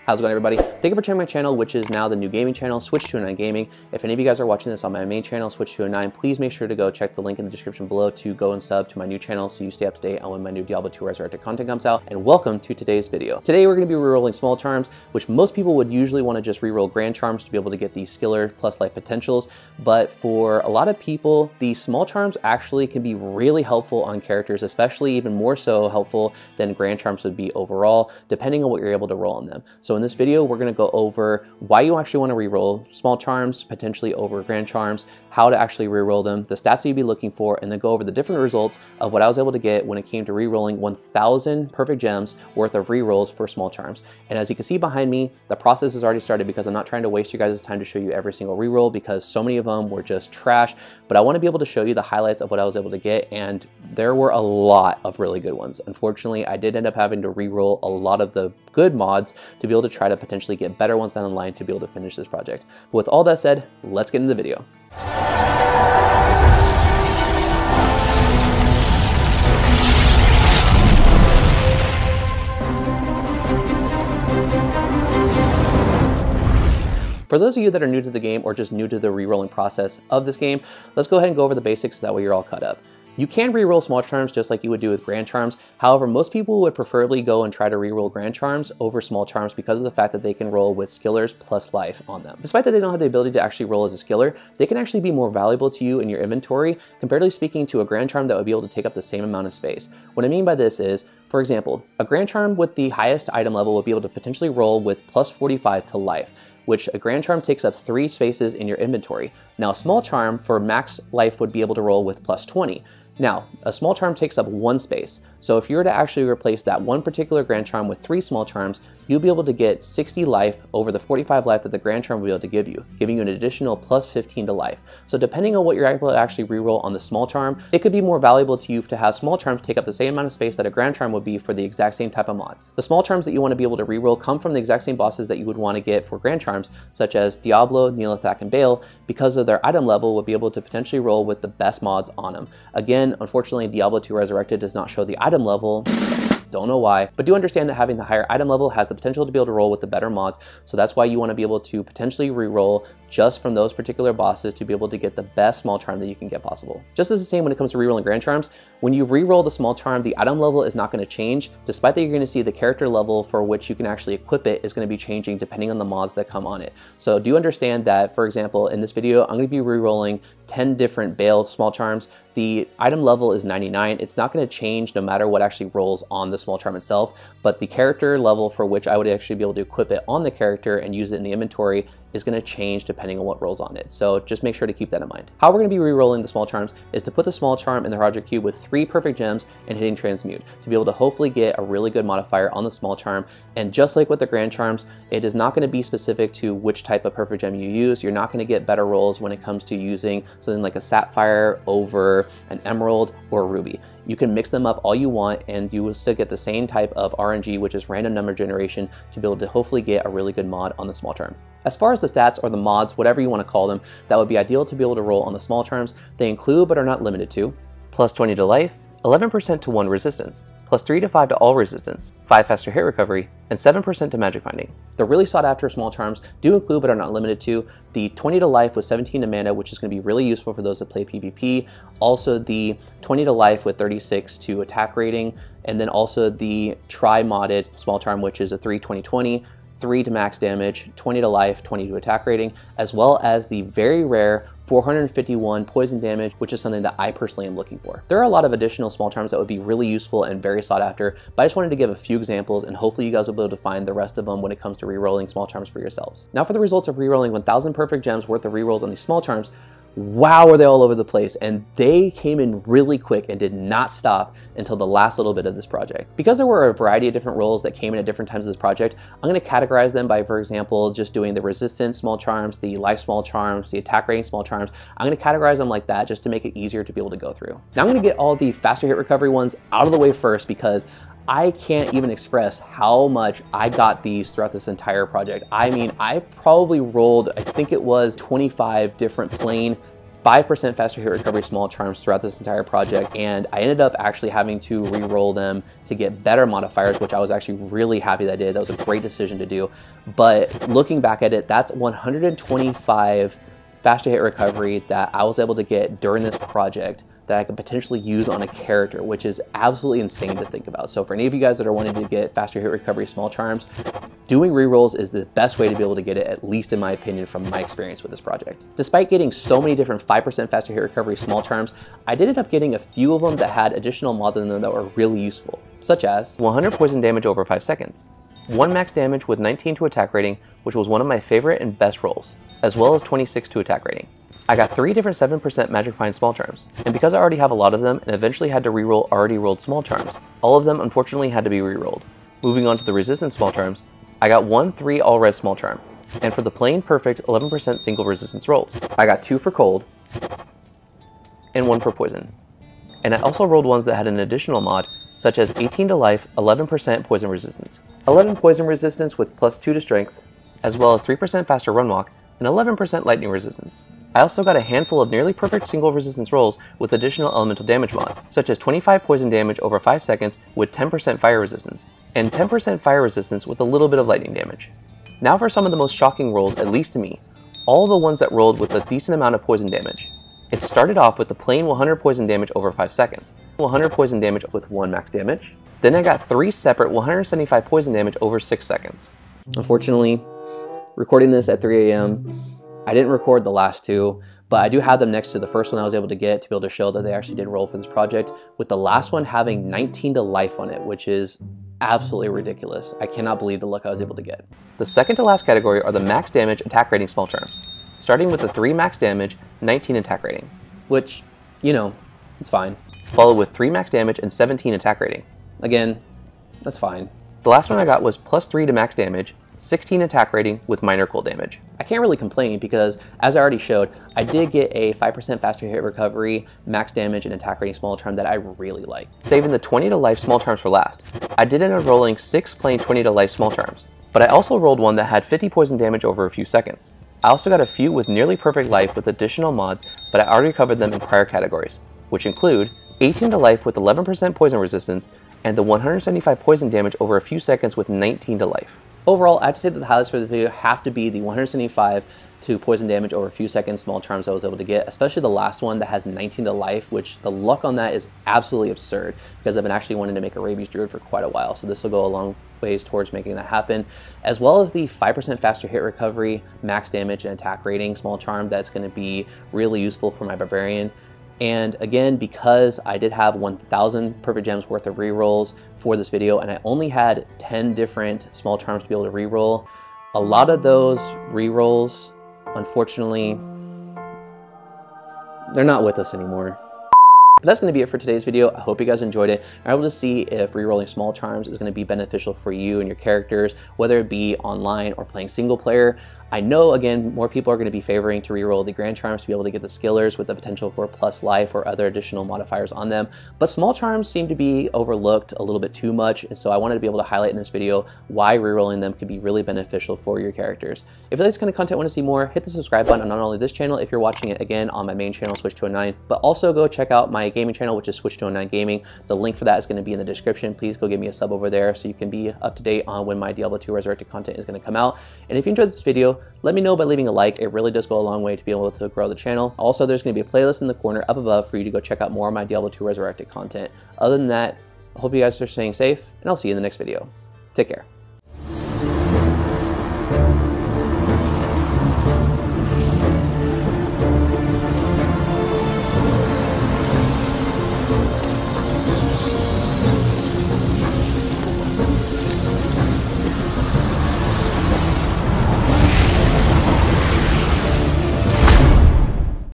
How's it going, everybody? Thank you for checking my channel, which is now the new gaming channel, Switch to a 9 Gaming. If any of you guys are watching this on my main channel, Switch to a 9, please make sure to go check the link in the description below to go and sub to my new channel so you stay up to date on when my new Diablo 2 Resurrected content comes out. And welcome to today's video. Today we're going to be rerolling small charms, which most people would usually want to just reroll grand charms to be able to get these skiller plus life potentials. But for a lot of people, the small charms actually can be really helpful on characters, especially even more so helpful than grand charms would be overall, depending on what you're able to roll on them. So in this video, we're going to go over why you actually want to reroll small charms, potentially over grand charms, how to actually reroll them, the stats that you'd be looking for, and then go over the different results of what I was able to get when it came to rerolling 1,000 perfect gems worth of rerolls for small charms. And as you can see behind me, the process has already started because I'm not trying to waste you guys' time to show you every single reroll because so many of them were just trash, but I want to be able to show you the highlights of what I was able to get, and there were a lot of really good ones. Unfortunately, I did end up having to reroll a lot of the good mods to be able to try to potentially get better ones down the line to be able to finish this project. But with all that said, let's get into the video. For those of you that are new to the game or just new to the rerolling process of this game, let's go ahead and go over the basics so that way you're all caught up. You can reroll small charms just like you would do with grand charms. However, most people would preferably go and try to reroll grand charms over small charms because of the fact that they can roll with skillers plus life on them. Despite that they don't have the ability to actually roll as a skiller, they can actually be more valuable to you in your inventory, comparatively speaking to a grand charm that would be able to take up the same amount of space. What I mean by this is, for example, a grand charm with the highest item level would be able to potentially roll with plus 45 to life, which a grand charm takes up 3 spaces in your inventory. Now, a small charm for max life would be able to roll with plus 20. Now, a small charm takes up 1 space. So if you were to actually replace that one particular grand charm with 3 small charms, you'll be able to get 60 life over the 45 life that the grand charm will be able to give you, giving you an additional plus 15 to life. So depending on what you're able to actually reroll on the small charm, it could be more valuable to you to have small charms take up the same amount of space that a grand charm would be for the exact same type of mods. The small charms that you want to be able to reroll come from the exact same bosses that you would want to get for grand charms, such as Diablo, Neolithak, and Bale, because of their item level would be able to potentially roll with the best mods on them. Again, unfortunately, Diablo 2 Resurrected does not show the item level. Don't know why, but do understand that having the higher item level has the potential to be able to roll with the better mods. So that's why you want to be able to potentially re-roll just from those particular bosses to be able to get the best small charm that you can get possible. Just as the same when it comes to re-rolling grand charms, when you re-roll the small charm, the item level is not going to change, despite that you're going to see the character level for which you can actually equip it is going to be changing depending on the mods that come on it. So do understand that, for example, in this video, I'm going to be re-rolling 10 different Bale small charms. The item level is 99. It's not going to change no matter what actually rolls on the small charm itself, but the character level for which I would actually be able to equip it on the character and use it in the inventory is going to change depending on what rolls on it. So just make sure to keep that in mind. How we're going to be re-rolling the small charms is to put the small charm in the project cube with 3 perfect gems and hitting transmute to be able to hopefully get a really good modifier on the small charm. And just like with the grand charms, it is not going to be specific to which type of perfect gem you use. You're not going to get better rolls when it comes to using something like a sapphire over an emerald or a ruby. You can mix them up all you want and you will still get the same type of RNG, which is random number generation, to be able to hopefully get a really good mod on the small charm. As far as the stats or the mods, whatever you want to call them, that would be ideal to be able to roll on the small charms, they include but are not limited to plus 20 to life, 11% to 1 resistance, plus 3 to 5 to all resistance, 5 faster hit recovery, and 7% to magic finding. The really sought after small charms do include but are not limited to the 20 to life with 17 to mana, which is going to be really useful for those that play PvP. Also the 20 to life with 36 to attack rating, and then also the tri-modded small charm, which is a 3-20-20, 3 to max damage, 20 to life, 20 to attack rating, as well as the very rare 451 poison damage, which is something that I personally am looking for. There are a lot of additional small charms that would be really useful and very sought after, but I just wanted to give a few examples and hopefully you guys will be able to find the rest of them when it comes to rerolling small charms for yourselves. Now for the results of rerolling 1,000 perfect gems worth of rerolls on these small charms, wow, were they all over the place, and they came in really quick and did not stop until the last little bit of this project. Because there were a variety of different rolls that came in at different times of this project, I'm going to categorize them by, for example, just doing the resistance small charms, the life small charms, the attack rating small charms. I'm going to categorize them like that just to make it easier to be able to go through. Now I'm going to get all the faster hit recovery ones out of the way first because I can't even express how much I got these throughout this entire project. I mean, I probably rolled, I think it was 25 different plain 5% faster hit recovery small charms throughout this entire project, and I ended up actually having to re-roll them to get better modifiers, which I was actually really happy that I did. That was a great decision to do. But looking back at it, that's 125 faster hit recovery that I was able to get during this project that I could potentially use on a character, which is absolutely insane to think about. So for any of you guys that are wanting to get faster hit recovery small charms, doing rerolls is the best way to be able to get it, at least in my opinion from my experience with this project. Despite getting so many different 5% faster hit recovery small charms, I did end up getting a few of them that had additional mods in them that were really useful, such as 100 poison damage over 5 seconds, 1 max damage with 19 to attack rating, which was one of my favorite and best rolls, as well as 26 to attack rating. I got 3 different 7% magic find small charms, and because I already have a lot of them and eventually had to reroll already rolled small charms, all of them unfortunately had to be rerolled. Moving on to the resistance small charms, I got 1 3 all res small charm, and for the plain perfect 11% single resistance rolls, I got 2 for cold and 1 for poison. And I also rolled ones that had an additional mod, such as 18 to life, 11% poison resistance, 11 poison resistance with +2 to strength, as well as 3% faster run walk and 11% lightning resistance. I also got a handful of nearly perfect single resistance rolls with additional elemental damage mods, such as 25 poison damage over 5 seconds with 10% fire resistance, and 10% fire resistance with a little bit of lightning damage. Now for some of the most shocking rolls, at least to me, all the ones that rolled with a decent amount of poison damage. It started off with the plain 100 poison damage over 5 seconds, 100 poison damage with 1 max damage, then I got 3 separate 175 poison damage over 6 seconds. Unfortunately, recording this at 3 a.m., I didn't record the last 2, but I do have them next to the first one I was able to get to be able to show that they actually did roll for this project, with the last one having 19 to life on it, which is absolutely ridiculous. I cannot believe the luck I was able to get. The second to last category are the max damage attack rating small charms, starting with the 3 max damage, 19 attack rating, which, you know, it's fine. Followed with 3 max damage and 17 attack rating. Again, that's fine. The last one I got was +3 to max damage, 16 attack rating with minor cold damage. I can't really complain because, as I already showed, I did get a 5% faster hit recovery, max damage, and attack rating small charm that I really like. Saving the 20 to life small charms for last, I did end up rolling 6 plain 20 to life small charms, but I also rolled one that had 50 poison damage over a few seconds. I also got a few with nearly perfect life with additional mods, but I already covered them in prior categories, which include 18 to life with 11% poison resistance, and the 175 poison damage over a few seconds with 19 to life. Overall, I have to say that the highlights for this video have to be the 175 to poison damage over a few seconds small charms I was able to get, especially the last one that has 19 to life, which the luck on that is absolutely absurd because I've been actually wanting to make a rabies druid for quite a while, so this will go a long ways towards making that happen, as well as the 5% faster hit recovery, max damage, and attack rating small charm that's going to be really useful for my barbarian. And again, because I did have 1,000 perfect gems worth of rerolls for this video, and I only had 10 different small charms to be able to reroll, a lot of those rerolls, unfortunately, they're not with us anymore. But that's going to be it for today's video. I hope you guys enjoyed it. I'm able to see if rerolling small charms is going to be beneficial for you and your characters, whether it be online or playing single player. I know, again, more people are going to be favoring to reroll the grand charms to be able to get the skillers with the potential for plus life or other additional modifiers on them, but small charms seem to be overlooked a little bit too much, and so I wanted to be able to highlight in this video why rerolling them could be really beneficial for your characters. If you like this kind of content, want to see more, hit the subscribe button on not only this channel if you're watching it again on my main channel, Switch209, but also go check out my gaming channel, which is Switch209 Gaming. The link for that is going to be in the description. Please go give me a sub over there so you can be up to date on when my Diablo 2 Resurrected content is going to come out. And if you enjoyed this video, let me know by leaving a like. It really does go a long way to be able to grow the channel. Also, there's going to be a playlist in the corner up above for you to go check out more of my Diablo 2 Resurrected content. Other than that, I hope you guys are staying safe, and I'll see you in the next video. Take care.